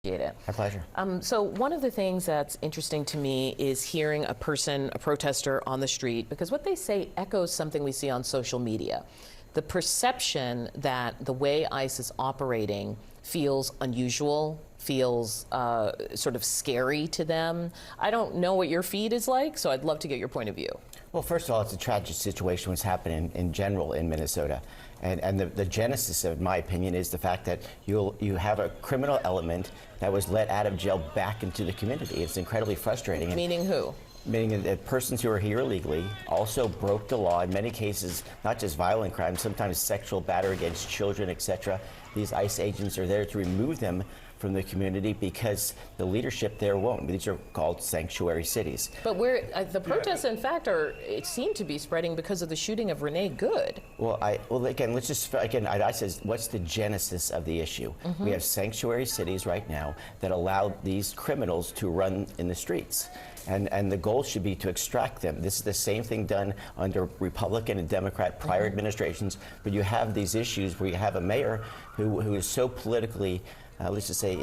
Appreciate it. My pleasure. So one of the things that's interesting to me is hearing a protester on the street, because what they say echoes something we see on social media. The perception that the way ICE is operating feels unusual, feels sort of scary to them. I don't know what your feed is like, so I'd love to get your point of view. Well, first of all, it's a tragic situation what's happening in general in Minnesota. And the genesis, of my opinion, is the fact that you have a criminal element that was let out of jail back into the community. It's incredibly frustrating. Meaning who? Meaning that persons who are here illegally also broke the law, in many cases, not just violent crimes, sometimes sexual battery against children, etc. These ICE agents are there to remove them from the community because the leadership there won't. These are called sanctuary cities. But where the protests, in fact, it seem to be spreading because of the shooting of Renee Good. Well, again, let's just, again, I says, what's the genesis of the issue? We have sanctuary cities right now that allow these criminals to run in the streets. And the goal should be to extract them. This is the same thing done under Republican and Democrat prior administrations, but you have these issues where you have a mayor who is so politically, let's just say,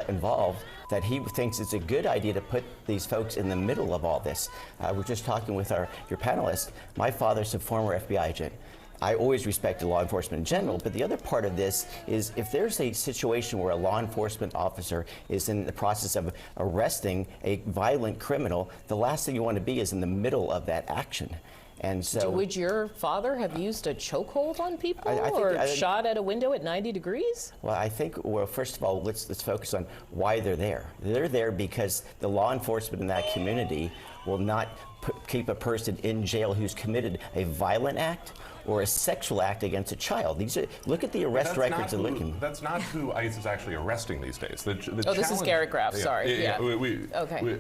involved, that he thinks it's a good idea to put these folks in the middle of all this. We're just talking with your panelists. My father's a former FBI agent. I always respected law enforcement in general, but the other part of this is if there's a situation where a law enforcement officer is in the process of arresting a violent criminal, the last thing you want to be is in the middle of that action. And so, would your father have used a chokehold on people or shot at a window at 90 degrees? Well, I think, well, first of all, let's focus on why they're there. They're there because the law enforcement in that community will not keep a person in jail who's committed a violent act or a sexual act against a child. These are, look at the arrest records of Lincoln. That's not who ICE is actually arresting these days. This is Garrett Graff, sorry. Okay.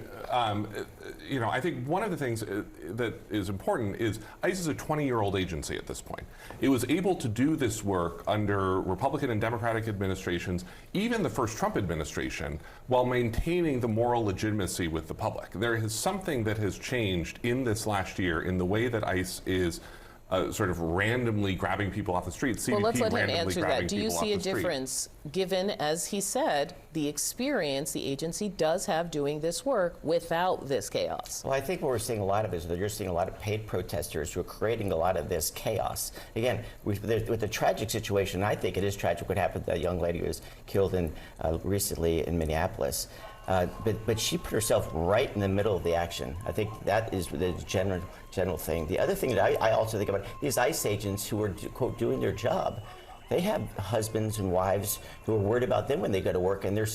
You know, I think one of the things that is important is ICE is a 20-year-old agency at this point. It was able to do this work under Republican and Democratic administrations, even the first Trump administration, while maintaining the moral legitimacy with the public. There is something that has changed in this last year in the way that ICE is sort of randomly grabbing people off the street. CBP well, let's let him answer that. Do you see a street. difference, given, as he said, the experience the agency does have doing this work without this chaos? Well, I think what we're seeing a lot of is that you're seeing a lot of paid protesters who are creating a lot of this chaos. Again, with the tragic situation, I think it is tragic what happened to that young lady who was killed recently in Minneapolis. But she put herself right in the middle of the action. I think that is the general thing. The other thing that I also think about, these ICE agents who are, quote, doing their job, they have husbands and wives who are worried about them when they go to work, and they're